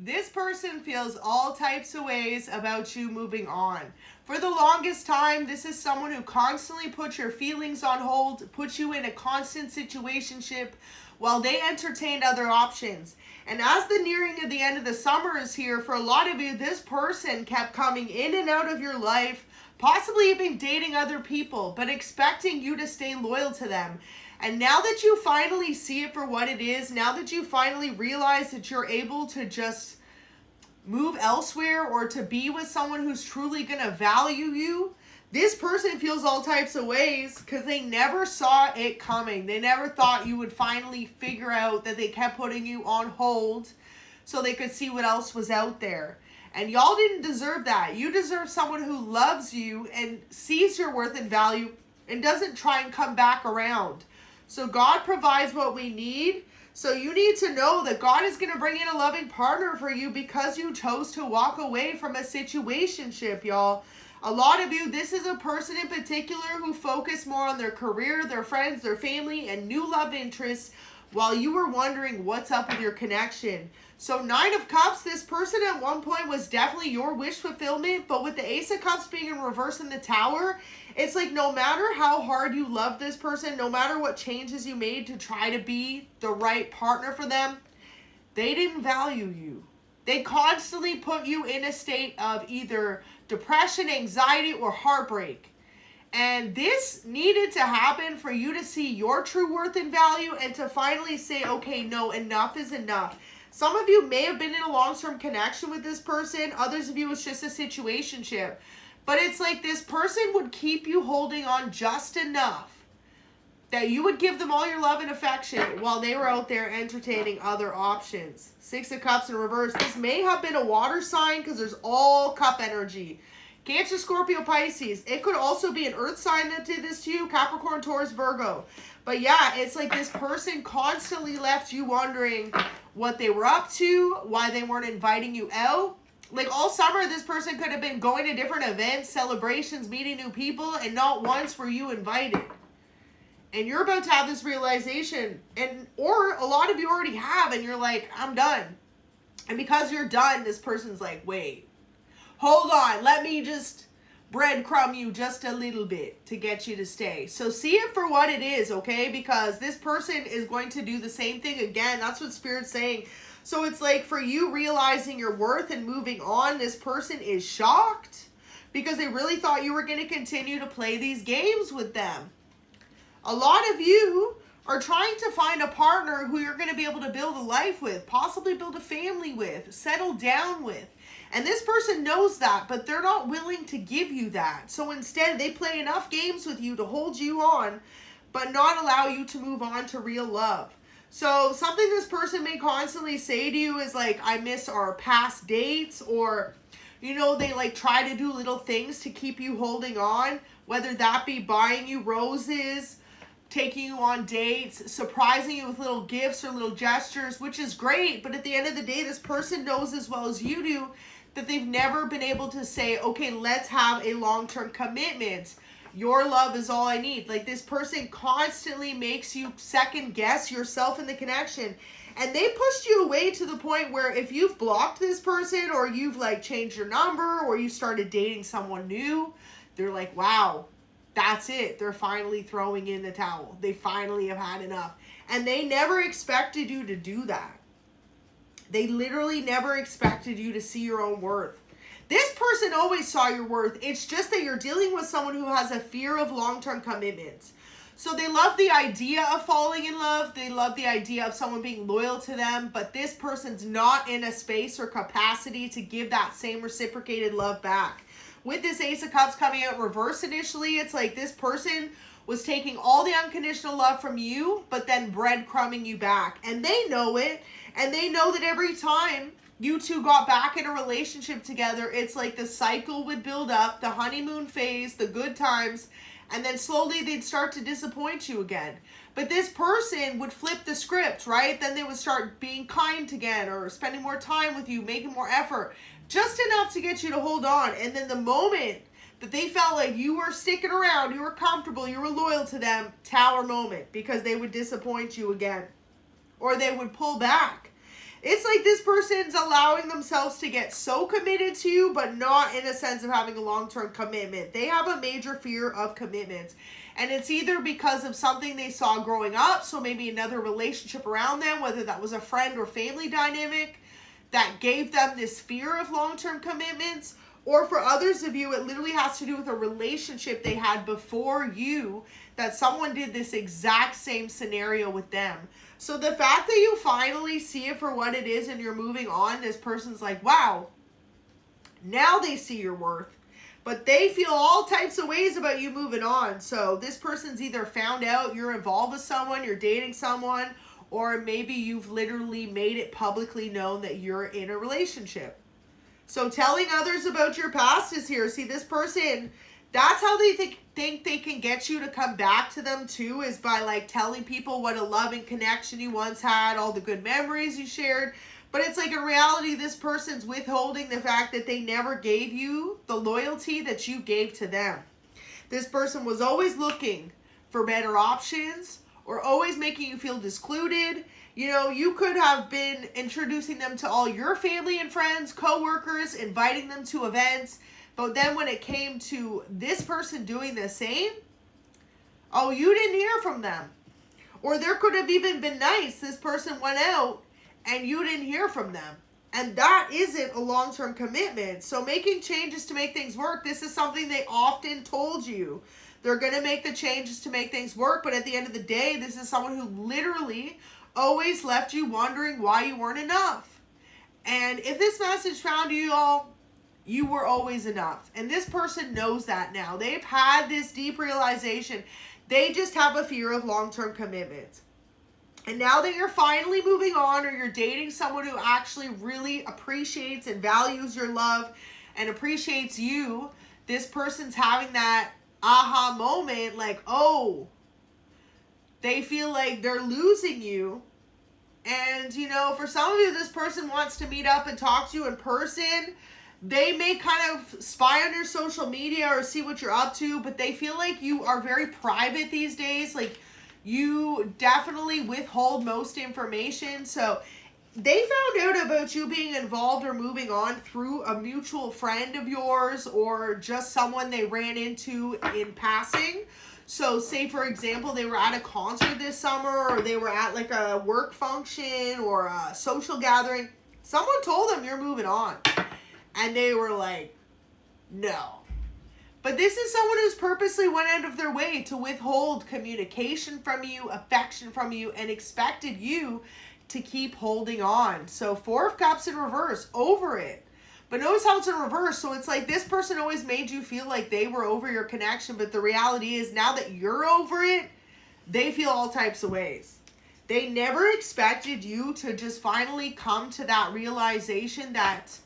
This person feels all types of ways about you moving on. For the longest time, this is someone who constantly puts your feelings on hold, puts you in a constant situationship while they entertained other options. And as the nearing of the end of the summer is here, for a lot of you, this person kept coming in and out of your life, possibly even dating other people, but expecting you to stay loyal to them. And now that you finally see it for what it is, now that you finally realize that you're able to just move elsewhere or to be with someone who's truly going to value you, this person feels all types of ways because they never saw it coming. They never thought you would finally figure out that they kept putting you on hold so they could see what else was out there. And y'all didn't deserve that. You deserve someone who loves you and sees your worth and value and doesn't try and come back around. So God provides what we need. So you need to know that God is going to bring in a loving partner for you because you chose to walk away from a situationship, y'all. A lot of you, this is a person in particular who focused more on their career, their friends, their family, and new love interests while you were wondering what's up with your connection. So 9 of Cups, this person at one point was definitely your wish fulfillment, but with the Ace of Cups being in reverse in the Tower, it's like no matter how hard you love this person, no matter what changes you made to try to be the right partner for them, they didn't value you. They constantly put you in a state of either depression, anxiety, or heartbreak. And this needed to happen for you to see your true worth and value and to finally say, okay, no, enough is enough. Some of you may have been in a long-term connection with this person. Others of you, it's just a situationship. But it's like this person would keep you holding on just enough that you would give them all your love and affection while they were out there entertaining other options. 6 of Cups in reverse. This may have been a water sign because there's all cup energy. Cancer, Scorpio, Pisces. It could also be an earth sign that did this to you. Capricorn, Taurus, Virgo. But yeah, it's like this person constantly left you wondering what they were up to, why they weren't inviting you out. Like all summer, this person could have been going to different events, celebrations, meeting new people, and not once were you invited. And you're about to have this realization, or a lot of you already have, and you're like, I'm done. And because you're done, this person's like, wait, hold on, let me just breadcrumb you just a little bit to get you to stay. So see it for what it is, okay? Because this person is going to do the same thing again. That's what Spirit's saying. So it's like for you realizing your worth and moving on, this person is shocked because they really thought you were going to continue to play these games with them. A lot of you are trying to find a partner who you're going to be able to build a life with, possibly build a family with, settle down with. And this person knows that, but they're not willing to give you that. So instead, they play enough games with you to hold you on, but not allow you to move on to real love. So something this person may constantly say to you is like, I miss our past dates, or, you know, they like try to do little things to keep you holding on, whether that be buying you roses, taking you on dates, surprising you with little gifts or little gestures, which is great. But at the end of the day, this person knows as well as you do that they've never been able to say, okay, let's have a long-term commitment. Your love is all I need. Like this person constantly makes you second guess yourself in the connection. And they pushed you away to the point where if you've blocked this person or you've like changed your number or you started dating someone new, they're like, wow, that's it. They're finally throwing in the towel. They finally have had enough. And they never expected you to do that. They literally never expected you to see your own worth. This person always saw your worth. It's just that you're dealing with someone who has a fear of long-term commitments. So they love the idea of falling in love. They love the idea of someone being loyal to them. But this person's not in a space or capacity to give that same reciprocated love back. With this Ace of Cups coming out reverse initially, it's like this person was taking all the unconditional love from you, but then breadcrumbing you back. And they know it. And they know that every time you two got back in a relationship together, it's like the cycle would build up, the honeymoon phase, the good times, and then slowly they'd start to disappoint you again. But this person would flip the script, right? Then they would start being kind again or spending more time with you, making more effort, just enough to get you to hold on. And then the moment that they felt like you were sticking around, you were comfortable, you were loyal to them, Tower moment, because they would disappoint you again or they would pull back. It's like this person's allowing themselves to get so committed to you, but not in a sense of having a long-term commitment. They have a major fear of commitment. And it's either because of something they saw growing up, so maybe another relationship around them, whether that was a friend or family dynamic, that gave them this fear of long-term commitments. Or for others of you, it literally has to do with a relationship they had before you, that someone did this exact same scenario with them. So the fact that you finally see it for what it is and you're moving on, this person's like, wow, now they see your worth. But they feel all types of ways about you moving on. So this person's either found out you're involved with someone, you're dating someone, or maybe you've literally made it publicly known that you're in a relationship. So telling others about your past is here. See, this person, that's how they think they can get you to come back to them too, is by like telling people what a loving connection you once had, all the good memories you shared. But it's like in reality, this person's withholding the fact that they never gave you the loyalty that you gave to them. This person was always looking for better options or always making you feel excluded. You know, you could have been introducing them to all your family and friends, co-workers, inviting them to events. But then when it came to this person doing the same, oh, you didn't hear from them. Or there could have even been nice. This person went out and you didn't hear from them. And that isn't a long-term commitment. So making changes to make things work, this is something they often told you. They're going to make the changes to make things work. But at the end of the day, this is someone who literally always left you wondering why you weren't enough. And if this message found you all, you were always enough. And this person knows that now. They've had this deep realization. They just have a fear of long-term commitment. And now that you're finally moving on, or you're dating someone who actually really appreciates and values your love and appreciates you, this person's having that aha moment, like, oh, they feel like they're losing you. And, you know, for some of you, this person wants to meet up and talk to you in person. They may kind of spy on your social media or see what you're up to, but they feel like you are very private these days. Like, you definitely withhold most information. So they found out about you being involved or moving on through a mutual friend of yours, or just someone they ran into in passing. So say, for example, they were at a concert this summer, or they were at like a work function or a social gathering. Someone told them you're moving on. And they were like, no. But this is someone who's purposely went out of their way to withhold communication from you, affection from you, and expected you to keep holding on. So 4 of Cups in reverse, over it. But notice how it's in reverse. So it's like this person always made you feel like they were over your connection. But the reality is, now that you're over it, they feel all types of ways. They never expected you to just finally come to that realization that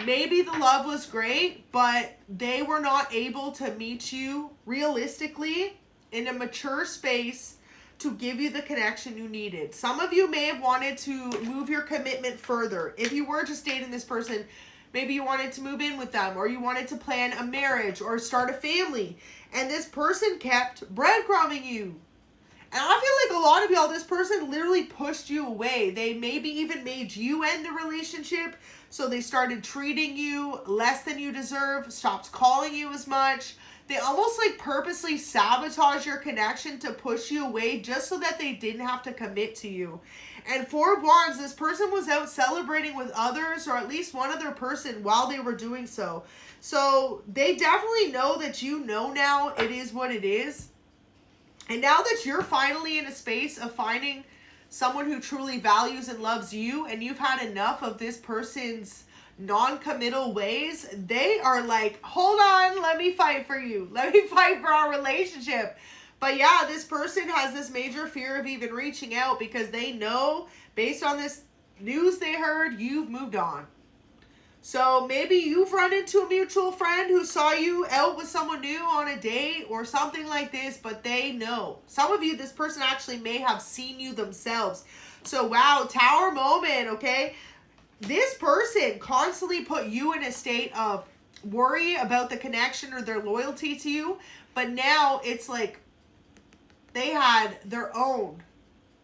maybe the love was great, but they were not able to meet you realistically in a mature space to give you the connection you needed. Some of you may have wanted to move your commitment further. If you were just dating this person, maybe you wanted to move in with them, or you wanted to plan a marriage or start a family, and this person kept breadcrumbing you. And I feel like a lot of y'all, this person literally pushed you away. They maybe even made you end the relationship. So they started treating you less than you deserve, stopped calling you as much. They almost like purposely sabotage your connection to push you away just so that they didn't have to commit to you. And 4 of Wands, this person was out celebrating with others, or at least one other person, while they were doing so. So they definitely know that you know now it is what it is. And now that you're finally in a space of finding someone who truly values and loves you, and you've had enough of this person's non-committal ways, they are like, hold on, let me fight for you. Let me fight for our relationship. But yeah, this person has this major fear of even reaching out because they know, based on this news they heard, you've moved on. So maybe you've run into a mutual friend who saw you out with someone new on a date or something like this, but they know. Some of you, this person actually may have seen you themselves. So wow, Tower moment, okay? This person constantly put you in a state of worry about the connection or their loyalty to you, but now it's like they had their own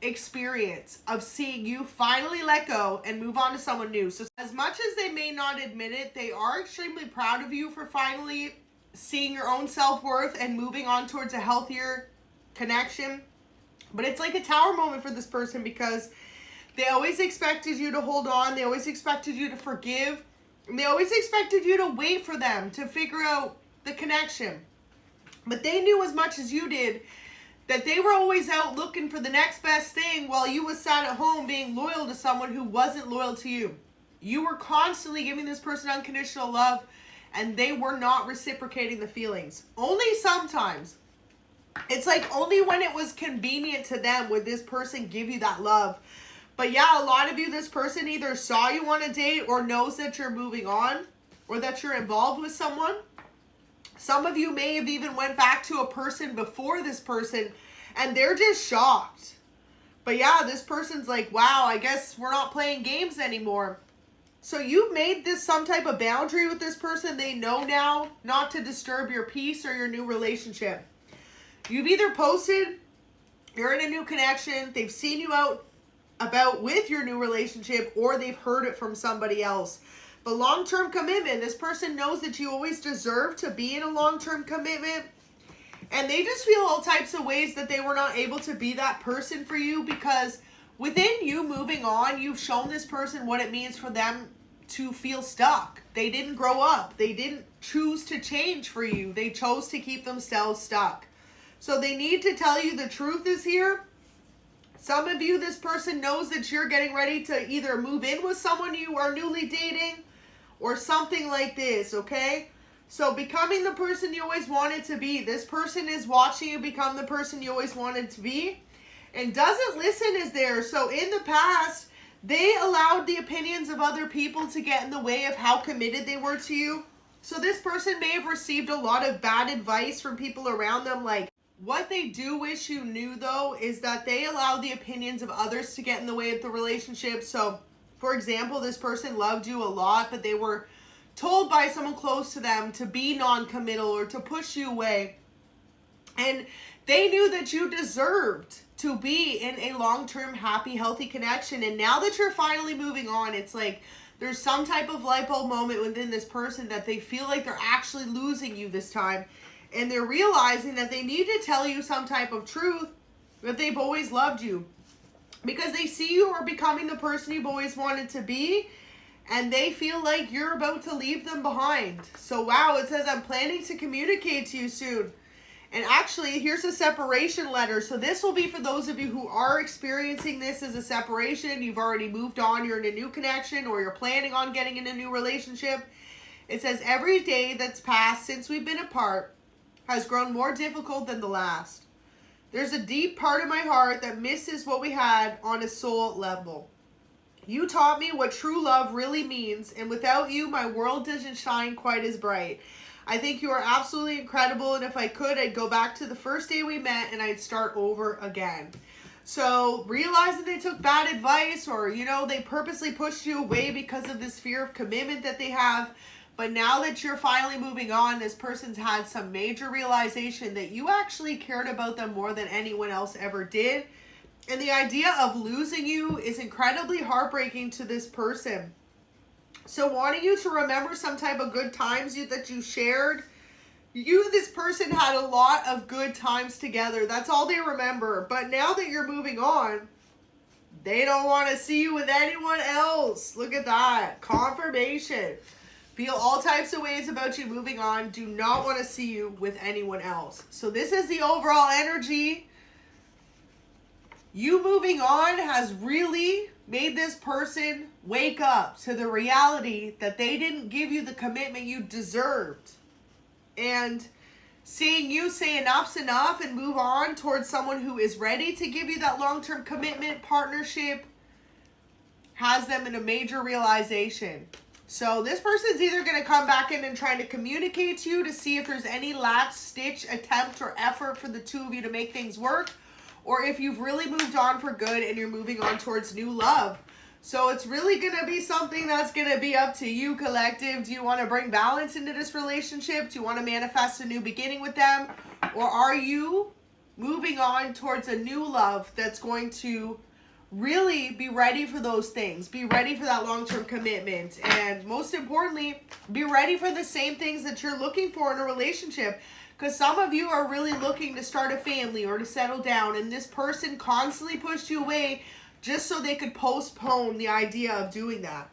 experience of seeing you finally let go and move on to someone new. So as much as they may not admit it, they are extremely proud of you for finally seeing your own self-worth and moving on towards a healthier connection. But it's like a tower moment for this person because they always expected you to hold on. They always expected you to forgive. And they always expected you to wait for them to figure out the connection. But they knew as much as you did that they were always out looking for the next best thing while you was sat at home being loyal to someone who wasn't loyal to you. You were constantly giving this person unconditional love and they were not reciprocating the feelings. Only sometimes. It's like only when it was convenient to them would this person give you that love. But yeah, a lot of you, this person either saw you on a date or knows that you're moving on or that you're involved with someone. Some of you may have even went back to a person before this person and they're just shocked. But yeah, this person's like, wow, I guess we're not playing games anymore. So you've made this some type of boundary with this person. They know now not to disturb your peace or your new relationship. You've either posted, you're in a new connection, they've seen you out about with your new relationship, or they've heard it from somebody else. But long-term commitment, this person knows that you always deserve to be in a long-term commitment. And they just feel all types of ways that they were not able to be that person for you because within you moving on, you've shown this person what it means for them to feel stuck. They didn't grow up. They didn't choose to change for you. They chose to keep themselves stuck. So they need to tell you the truth is here. Some of you, this person knows that you're getting ready to either move in with someone you are newly dating or something like this, okay? So becoming the person you always wanted to be. This person is watching you become the person you always wanted to be and doesn't listen is there. So in the past, they allowed the opinions of other people to get in the way of how committed they were to you. So this person may have received a lot of bad advice from people around them. Like, what they do wish you knew, though, is that they allow the opinions of others to get in the way of the relationship. So, for example, this person loved you a lot, but they were told by someone close to them to be non-committal or to push you away. And they knew that you deserved to be in a long-term, happy, healthy connection. And now that you're finally moving on, it's like there's some type of light bulb moment within this person that they feel like they're actually losing you this time. And they're realizing that they need to tell you some type of truth that they've always loved you. Because they see you are becoming the person you've always wanted to be. And they feel like you're about to leave them behind. So wow, it says, I'm planning to communicate to you soon. And actually, here's a separation letter. So this will be for those of you who are experiencing this as a separation. You've already moved on, you're in a new connection, or you're planning on getting in a new relationship. It says, every day that's passed since we've been apart has grown more difficult than the last. There's a deep part of my heart that misses what we had on a soul level. You taught me what true love really means, and without you, my world doesn't shine quite as bright. I think you are absolutely incredible, and if I could, I'd go back to the first day we met and I'd start over again. So realizing they took bad advice, or, you know, they purposely pushed you away because of this fear of commitment that they have. But now that you're finally moving on, this person's had some major realization that you actually cared about them more than anyone else ever did. And the idea of losing you is incredibly heartbreaking to this person. So wanting you to remember some type of good times that you shared. You and this person had a lot of good times together. That's all they remember. But now that you're moving on, they don't want to see you with anyone else. Look at that. Confirmation. Feel all types of ways about you moving on. Do not want to see you with anyone else. So this is the overall energy. You moving on has really made this person wake up to the reality that they didn't give you the commitment you deserved. And seeing you say enough's enough and move on towards someone who is ready to give you that long-term commitment, partnership, has them in a major realization. So this person's either going to come back in and try to communicate to you to see if there's any last-ditch attempt or effort for the two of you to make things work, or if you've really moved on for good and you're moving on towards new love. So it's really going to be something that's going to be up to you, collective. Do you want to bring balance into this relationship? Do you want to manifest a new beginning with them? Or are you moving on towards a new love that's going to really be ready for those things, be ready for that long-term commitment, and most importantly, be ready for the same things that you're looking for in a relationship. Because some of you are really looking to start a family or to settle down, and this person constantly pushed you away just so they could postpone the idea of doing that.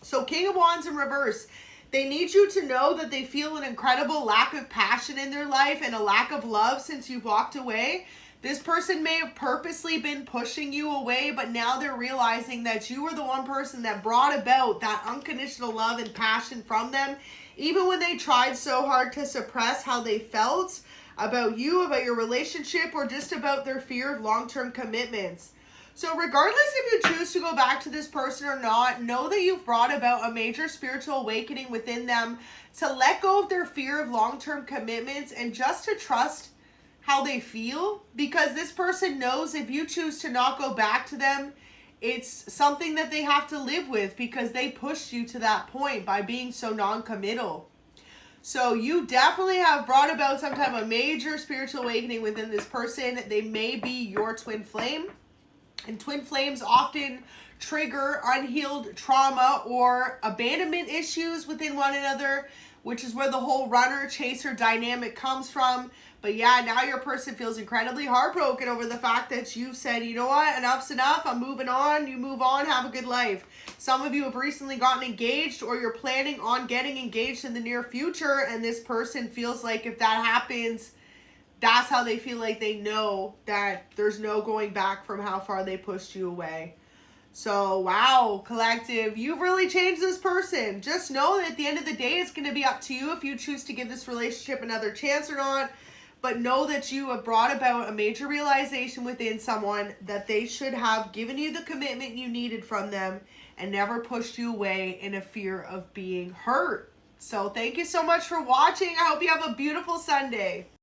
So King of Wands in reverse, they need you to know that they feel an incredible lack of passion in their life and a lack of love since you've walked away. This person may have purposely been pushing you away, but now they're realizing that you were the one person that brought about that unconditional love and passion from them, even when they tried so hard to suppress how they felt about you, about your relationship, or just about their fear of long-term commitments. So regardless if you choose to go back to this person or not, know that you've brought about a major spiritual awakening within them to let go of their fear of long-term commitments and just to trust how they feel, because this person knows if you choose to not go back to them, it's something that they have to live with because they pushed you to that point by being so non-committal. So you definitely have brought about some type of major spiritual awakening within this person. They may be your twin flame, and twin flames often trigger unhealed trauma or abandonment issues within one another, which is where the whole runner-chaser dynamic comes from. But yeah, now your person feels incredibly heartbroken over the fact that you've said, you know what, enough's enough, I'm moving on. You move on, have a good life. Some of you have recently gotten engaged, or you're planning on getting engaged in the near future, and this person feels like if that happens, that's how they feel like they know that there's no going back from how far they pushed you away. So, wow, collective, you've really changed this person. Just know that at the end of the day, it's going to be up to you if you choose to give this relationship another chance or not. But know that you have brought about a major realization within someone that they should have given you the commitment you needed from them and never pushed you away in a fear of being hurt. So thank you so much for watching. I hope you have a beautiful Sunday.